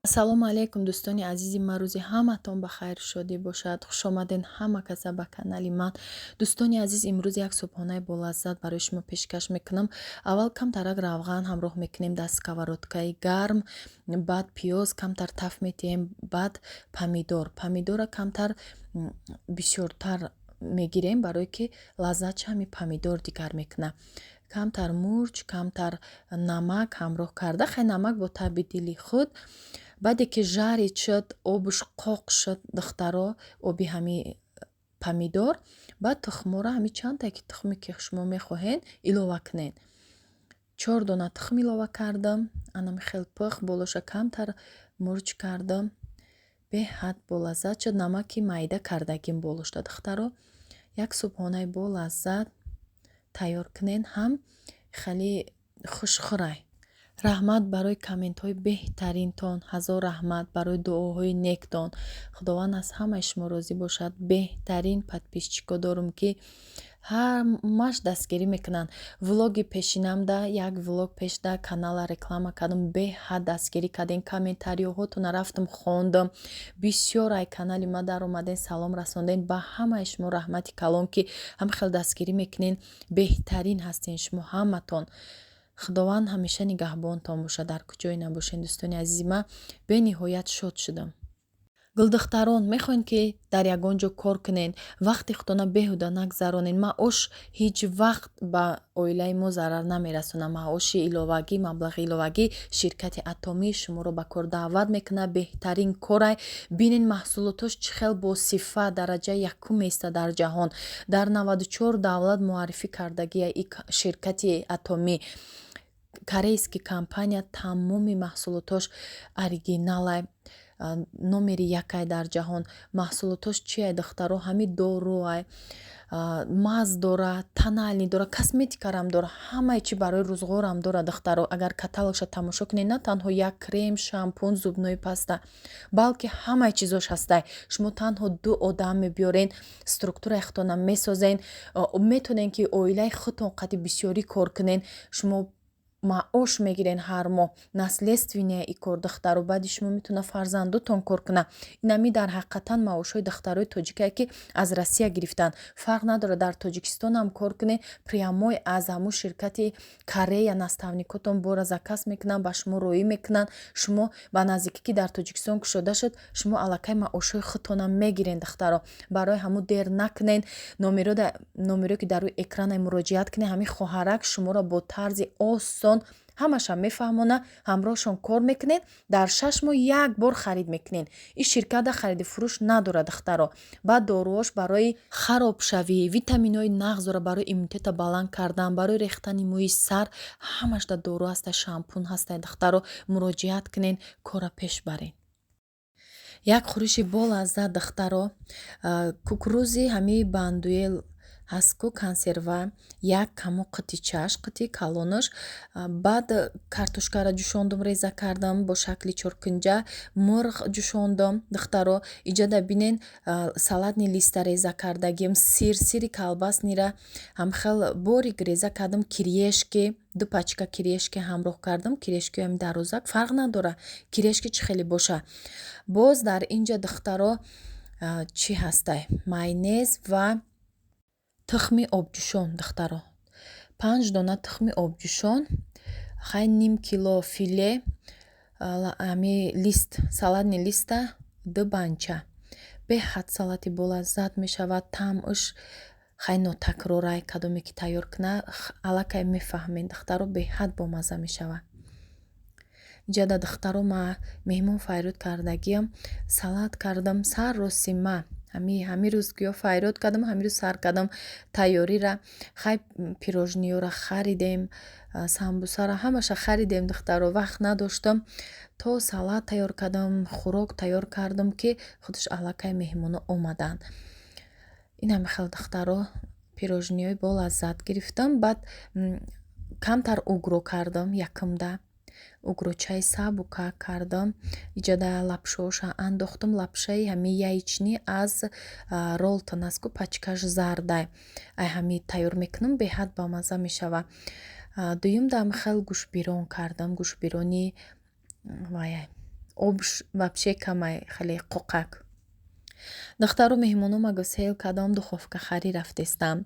ассалому алайкум дӯстони азизи ман, рӯзи ҳаматон ба хайр шодӣ бошад. хушомаден ҳама каса ба канали ман. дӯстони азиз, имрӯз як субҳонаи болаззат барои шумо пешкаш мекунам. аввал камтарак равған ҳамроҳ мекунем дар сковородкаи гарм, баъд пиёз камтар таф метиҳем, баъд помидора камтар бисёртар мегирем, барое ки лаззат ҳами помидор дигар мекунад. камтар мурч, камтар намак ҳамроҳ карда, хай намак бо таби дили худ. баъде ки жарид шуд, обуш қоқ шуд, духтаро оби ҳами помидор, баъд тухморо ҳами чандтае ки тухме ки шумо мехоҳед илова кунед. 4 дона тухм илова кардам, анами хел пух, болоша камтар мурч кардам. беҳад болаззат шуд. намаки майда кардагим болошда духтаро. як субҳонаи болаззат тайёр кунен, ҳам хеле хушхӯрай. раҳмат барои комментҳои беҳтаринтон, ҳазор раҳмат барои дуоҳои нектон. худованд аз ҳамаи шумо розӣ бошад. беҳтарин подписчико дорум ки ҳамаш дастгирӣ мекунанд. влоги пешинамда, як влог пешда канала реклама кардам, беҳад дастгирӣ кардем, комментариёҳотонро рафтам хондам. бисёр ай канали ма дар омаден, салом расонден. ба ҳамаи шумо раҳмати калон ки ҳам хел дастгирӣ мекунен. беҳтарин ҳастен шумо ҳаматон. худованд ҳамеша нигаҳбонтон бошад, дар куҷое набошен. дӯстони азизи ман, бениҳоят шод шудам. гулдухтарон, мехоҳед ки дар ягон ҷо кор кунед, вақти худона беҳуда нагзаронед. маош ҳеҷ вақт ба оилаи мо зарар намерасонад. маоши иловагӣ, маблағи иловагӣ ширкати атомӣ шуморо ба кор даъват мекунад. беҳтарин корай. бинен маҳсулотош чӣ хел босифат, дараҷаи якум меистад дар ҷаҳон. дар 94 давлат муаррифӣ кардагия и ширкати атомӣ. корейский компания, тамоми маҳсулотош оригиналай, номери якай дар ҷаҳон. маҳсулотош чиай духтаро? ҳами доруай, маз дора, тонални дора, косметикарам дора, ҳамаи чи барои рӯзғорам дора духтаро. агар каталогша тамошо кунед, на танҳо як крем, шампун, зубной паста, балки ҳамаи чизош ҳастай. шумо танҳо 2 одам мебиёрен, структураи худтонам месозен, метонен ки оилаи худтон қадри бисёрӣ кор кунен. шумо маош мегирен ҳар моҳ, наследствения и кор духтаро. баъди шумо метавона фарзандотон кор кунад. инами дар ҳақиқатан маошҳои духтарои тоҷикае ки аз Россия гирифтанд. фарқ надорад, дар Тоҷикистонам кор кунед, прямой аз ҳамун ширкати Корея наставникотон бора заказ мекунанд, ба шумо роӣ мекунанд. шумо ба наздикӣ ки дар Тоҷикистон кушода шуд, шумо аллакай маошҳои худтонам мегирен духтаро. барои ҳамун дер накунед. номеро ки дар рӯи экрана муроҷиат кунед, ҳамин хоҳарак шуморо бо тарзи осон ҳамаша мефаҳмона, ҳамроҳшон кор мекунед. дар 6 моҳ як бор харид мекунед. ин ширката хариди фурӯш надорад духтаро. баъд доруош барои харобшавӣ, витаминҳои нағзора барои иммунитета баланд кардан, барои рехтани мӯи сар, ҳамашда дору ҳастай, шампун ҳастай духтаро. муроҷиат кунед, кора пеш баред. як хӯриши болаззат духтаро. кукурузи ҳами бандуел ҳастку консерва, як камо қити чаш, қити калонош. баъд картошкаро ҷӯшондам, реза кардам бо шакли чоркунҷа. мурғ ҷӯшондам духтаро. иҷада бинен салатни листа реза кардагим, сири калбаснира ҳамхел борик реза кардам. кирешки 2 пачка кирешки ҳамроҳ кардам. кирешки ҳами дарозак фарқ надора, кирешки чӣ хеле боша. боз дар инҷа духтаро чӣ ҳастай? майонез ва тухми обҷӯшон духтаро. 5 дона тухми обҷӯшон, хай ним кило филе, ами лист, салатни листа 2 банча. беҳад салати болаззат мешавад. таъмаш хай нотакрорай, кадоме ки тайёр куна аллакай мефаҳмед духтаро. беҳад бомазза мешавад. иҷада духтаро ма меҳмон файрод кардагиам, салат кардам. сар росима ҳамин рӯз гӯё файрод кардам, ҳамин рӯз сар кардам тайёрира. хай пирожниёро харидем, самбусаро ҳамаша харидем духтаро. вақт надоштам, то салат тайёр кардам, хӯрок тайёр кардам ки худаш аллакай меҳмоно омаданд. ин ҳами хел духтаро пирожниёи болаззат гирифтам. баъд камтар угро кардам, якмда угрочаи сабука кардам. иҷада лапшаоша андохтам. лапшаи ҳами яйчни аз ролтон астку пачкаш зардай. ай ҳами тайёр мекунам, беҳад бамазза мешавад. дуюм дам хел гӯшбирон кардам. гӯшбирони обш вообще камай хеле қоқак. Духтару меҳмонома гӯсел кадом духовка харӣ рафтестам.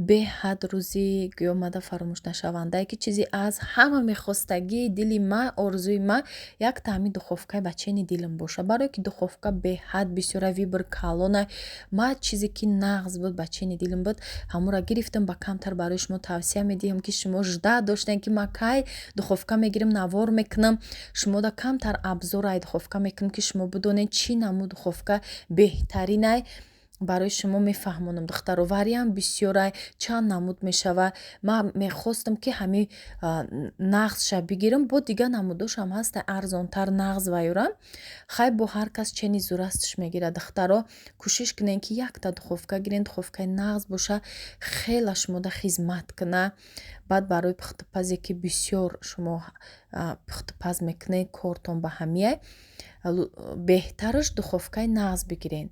Беҳад рӯзи гӯёмада фаромӯшнашавандае ки чизи аз ҳама мехостагии дили ма, орзуи ма як таъми духовкаи бачени дилам боша. Барое ки духовка беҳад бисёра вибр калона. Ма чизе ки нағз буд бачени дилам буд, ҳамура гирифтам ба камтар барои шумо тавсия медиҳам ки шумо жда доштем ки ма кай духовка мегирам, навор мекунам. Шумода камтар абзор ай духовка мекунам ки шумо бидонед чӣ намуд духовка беҳтаринай барои шумо мефаҳмонам. духтаро вариам бисёрай чанд намуд мешава. Ман мехостам ки ҳамин нағзша бигирам, бо дигар намудошам ҳаста арзонтар нағз вайёрам. Хай бо ҳар кас чени зурасташ мегирад. духтаро кӯшиш кунед ки якта духовка гирен, духовкаи нағз боша, хела шумода хизмат куна. баъд барои пухтупазе ки бисёр шумо пухтупаз мекунед, кортон ба ҳамияй, беҳтараш духовкаи нағз бигирен.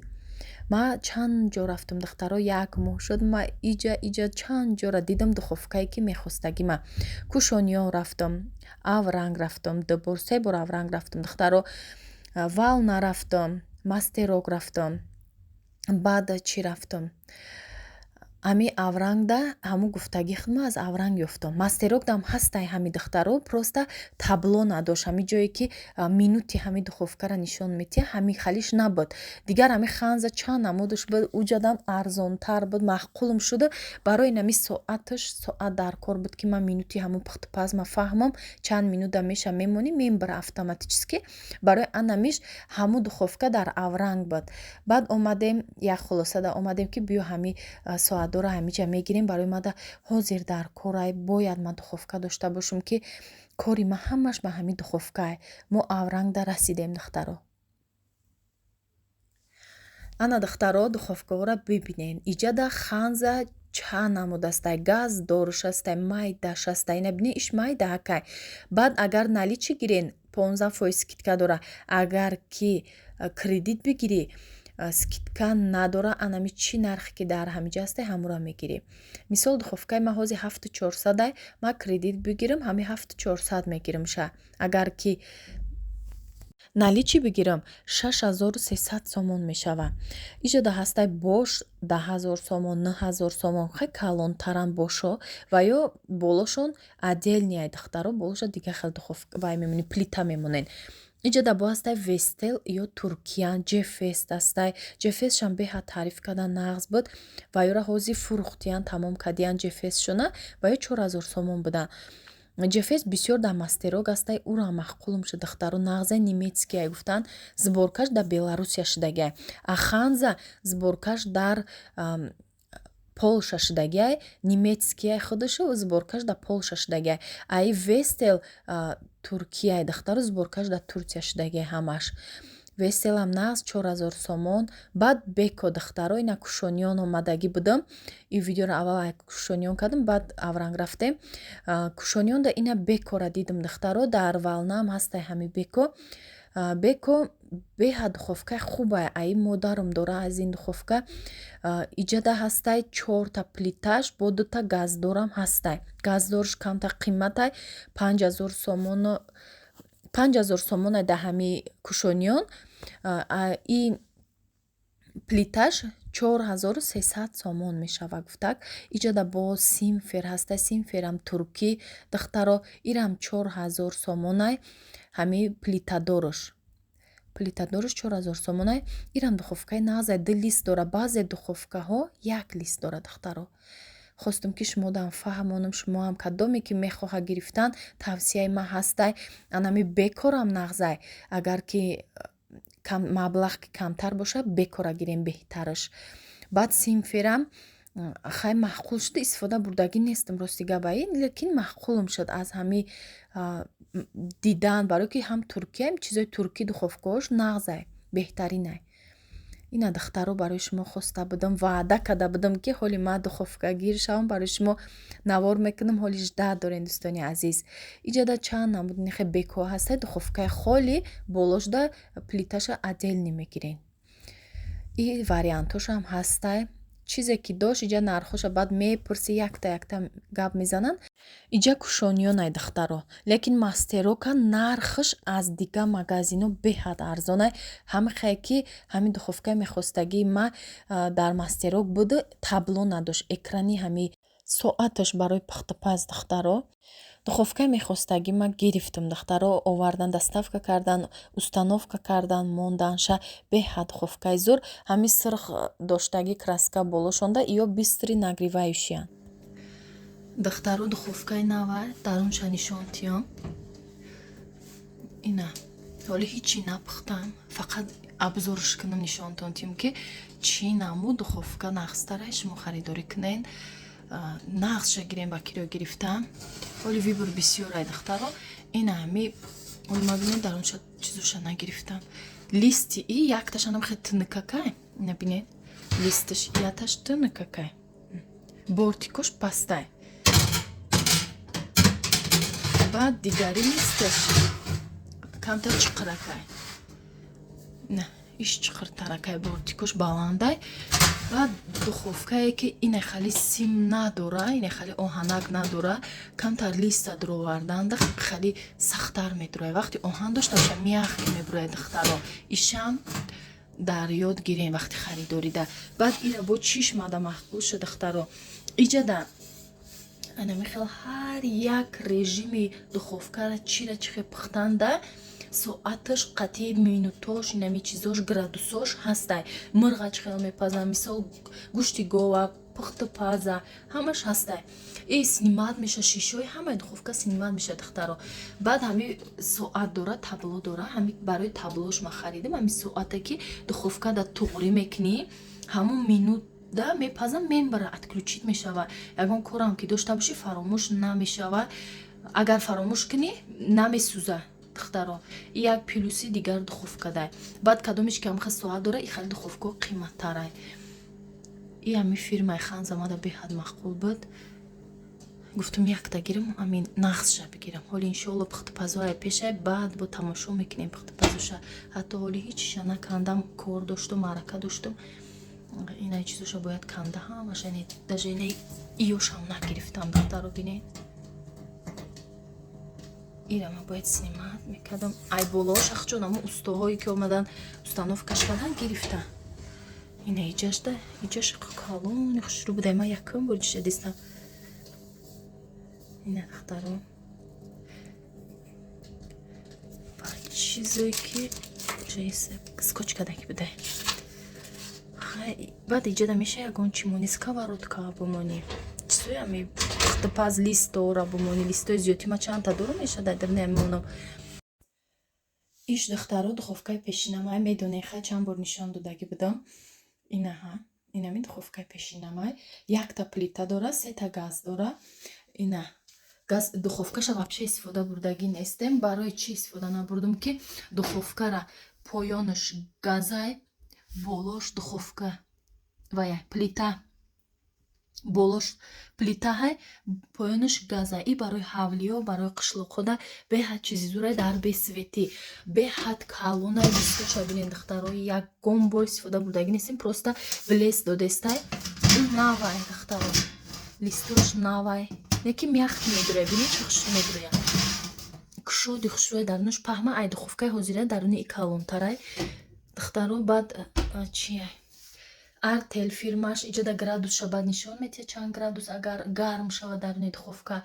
ма чанд ҷо рафтам духтаро, як моҳ шуд, ма иҷа чанд ҷора дидам духовкае ки мехостагима. кушониён рафтам, авранг рафтам, дубор се бор авранг рафтам духтаро, вална рафтам, мастерок рафтам. баъд чӣ рафтам? ҳами аврангда ҳамун гуфтаги худма аз авранг ёфтам. мастерокдам ҳастай ҳами духтаро, просто табло надошт. ҳами ҷое ки минути ҳами духовкара нишон метиҳа, ҳами халиш набуд. дигар ҳами ханза чанд намудаш буд, уҷадам арзонтар буд, маъқулам шуда. барои нами соаташ соат дар кор буд ки ман минути ҳамун пухтупазма фаҳмам, чанд минута меша мемонӣ, мембара автоматически. барои анамиш ҳамун духовка дар авранг буд. баъд омадем, як хулосада омадем ки биё ҳами соат дора ҳамиҷа мегирем. барои мада ҳозир дар корай, бояд ман духовка дошта бошам ки кори ма ҳамаш ба ҳамин духовкае. мо аврангда расидем духтаро. ана духтаро духовкаҳоро бибинем. иҷада ханза чанд намудастай, газ дорш астай, майдаш астай. ина бинед иш майда ҳакай. баъд агар наличӣ гирен 15% скидка дора. агар ки кредит бигирӣ, скидка надора, анами чӣ нархе ки дар ҳамиҷа астай ҳамура мегирӣ. мисол духовкаи ма ҳозир 7400 ма кредит бигирам, ҳами 7400 мегирам ша. агар ки наличӣ бигирам 6300 сомон мешава. иҷода ҳастай бош 10000 сомон, 9000 сомон, хай калонтарам бошо ва ё болошон отдельниай духтаро, болоша дигар хел духовка вай мемонӣ, плита мемонен. иҷода бо ҳастай вестел ё туркиян, ҷефест астай. ҷефестшам беҳад таъриф кардан нағз буд. ва ёра ҳозир фурӯхтиян, тамом кардиян ҷефестшона ва ё 4000 сомон будан. ҷефест бисёр дар мастерок астай, ура маъқулам шуд духтаро. нағзаи немецкияй гуфтан, сборкаш дар беларусия шудагиай. аханза сборкаш дар Полша шудагиай, немецкияй худашо сборкаш дар Полша шудагиай. аи вестел Туркияй духтаро, сборкаш дар Турсия шудагиай ҳамаш. вестелам нағз 4000 сомон. баъд беко духтаро, ина кушониён омадагӣ будам. ин видеоро аввал кушониён кардам, баъд авранг рафтем. кушониёнда ина бекора дидам духтаро, дар валнаам ҳастай ҳами беко. беко беҳад духовкаи хубае. аи модарам дора аз ин духовка. иҷада ҳастай 4 плиташ бо 2 газдорам ҳастай. газдорш камтар қиматай 5000 сомон, 5000 сомона да ҳами кушониён. ин плиташ 4300 сомон мешава гуфтак. иҷада бо симфер ҳастай, симферам туркӣ духтаро, ирам 4000 сомонай. ҳами плитадорш 4000 сомонай. ирам духовкаи нағзай 2 лист дора. баъзе духовкаҳо 1 лист дора духтаро. хостам ки шумодам фаҳмонам, шумоам кадоме ки мехоҳа гирифтан, тавсияи ма ҳастай. анами бекорам нағзай. агар ки маблағ ки камтар боша, бекора гирем беҳтараш. баъд симферам хай маъқул шуда, истифода бурдагӣ нестам рости габаи, лекин маъқулам шуд аз ҳами дидан, барое ки ҳам туркия, чизои туркӣ духовкаҳош нағзай, беҳтаринай. ина духтаро барои шумо хоста будам, ваъда карда будам ки ҳоли ма духовкагир шавам, барои шумо навор мекунам, ҳоли жда дорен дӯстони азиз. иҷада чанд намуд нихе беко ҳастай, духовкаи холи болошда плиташа отдельни мегирен. и вариантошам ҳастай. чизе ки дошт иҷа нархоша баъд мепурси якта гап мезананд иҷа кушониёнай духтаро лекин мастерока нархш аз дига магазино беҳад арзонай ҳамихае ки ҳамин духовкаи мехостагии ма дар мастерок буду табло надошт экрани ҳами соаташ барои пухтупаз духтаро духовкаи мехостагӣ ма гирифтам духтаро овардан доставка кардан установка кардан монданша беҳад духовкаи зур ҳами сирх доштаги краска болошонда ё бистри нагревающиян духтаро духовкаи навай дарунша нишонтиём ина ҳоли ҳичи напухтам фақат обзорш кунам нишонтонтиём ки чӣ намуд духовка нағзтарай шумо харидорӣ кунед нағзша гирем ба киро гирифтам ҳоли вибур бисёрай духтаро ина ҳами ҳоли ма бинед дарунша чизоша нагирифтам листи и якташанам хе тыныкакай ина бинед листаш яташ тыныкакай бортикош пастай баъд дигари листаш камтар чиқиракай на иш чиқиртаракай бортикош баландай баъд духовкае ки ине хали сим надора ине хали оҳанак надора камтар листа дуроварданда хали сахтар медурай вақти оҳан дошташа мягкӣ мебурай духтаро ишам дар ёд гирем вақти харидорида баъд ира бо чишмада маҳбус шуд духтаро иҷада ана мехел ҳар як режими духовкара чира чихе пухтанда соаташ қатъи минутош инами чизош градусош ҳастай мирғач хел мепаза мисол гӯшти гова пухту паза ҳамаш ҳастай и снимат меша шишои ҳамаи духовка снимат меша духтаро баъд ҳами соат дора табло дора ҳами барои таблош ма харидам ҳами соате ки духовкада туғрӣ мекунӣ ҳамон минут да мепаза мембара отключит мешава ягон корам ки дошта бошӣ фаромӯш намешава агар фаромӯш кунӣ намесӯза духтаро и як плюси дигар духовкадай баъд кадомиш ки ҳамха соат дора и хали духовка қиматтарай и ҳами фирмаи ханзамада беҳад мақбул буд гуфтам якта гирам ҳамин нағзша бигирам ҳоли иншоалло пухтупазоае пешай баъд бо тамошо мекунем пухтупазоша ҳатто ҳоли ҳичиша накандам кор доштум маърака доштум инаи чизоша бояд канда ҳамаша даже инаи иёшам нагирифтам духтаро бинед ира ма бояд снимат мекардам ай болош ахчон амо устоҳое ки омадан установкаш кардан гирифта ина иҷашда иҷаш калони хушрӯ буда ма якум бор иҷаша дистам ина духтаро ба чизое ки скотчкадаки буда баъд иҷада меша ягон чимони сковородка бумонӣ чизои ами пухтупаз лист дора бумонӣ листои зиёдӣ ма чандта дора мешада дар намонам иш духтаро духовкаи пешинамай медонед хай чанд бор нишон додагӣ будам инаҳа инами духовкаи пешинамай якта плита дора сета газ дора ина газ духовкаша вообще истифода бурдагӣ нестем барои чӣ истифода набурдам ки духовкара поёнаш газай болош духовка вая плита болош плитаҳай поёнаш газа и барои ҳавлиё барои қишлоқода беҳад чизи зурай дар бесветӣ беҳад калонай листоша бинед духтаро ягон бор истифода бурдагӣ нестем просто блес додестай навай духтаро листош навай яки мягкӣ медурай бинед чӣ хушрӯ медурая кушоди хушрӯи дарунаш паҳма ай духовкаи ҳозира даруни и калонтарай духтаро баъд чия артел фирмаш иҷада градусша баъд нишон метиҳад чанд градус агар гарм шавад даруни духовка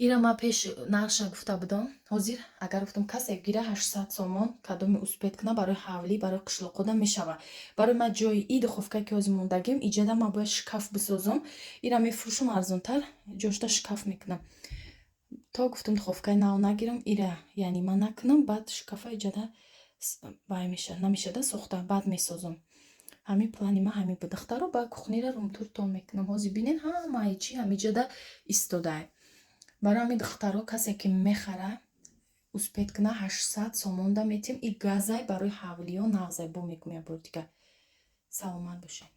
ира ма пеш нақша гуфта будам ҳозир агар гуфтам касе гира 800 сомон кадоми успед куна барои ҳавлӣ барои қишлоқода мешава барои ма ҷои и духовкае ки ҳозир мондагим иҷада ма бояд шкаф бисозам ира мефурӯшам арзонтар ҷошта шкаф мекунам то гуфтам духовкаи нав нагирам ира яъни ман накунам баъд шкафа иҷада бай меша намешада сохта баъд месозам ҳамин плани ма ҳамин буд духтаро ба кухнира румтур тон мекунам ҳозир бинед ҳамаи чӣ ҳамиҷада истодае барои ҳамин духтаро касе ки мехара успед куна 800 сомонда метиҳем и газай барои ҳавлиё нағзай бо мегӯям бор дигар саломат бошед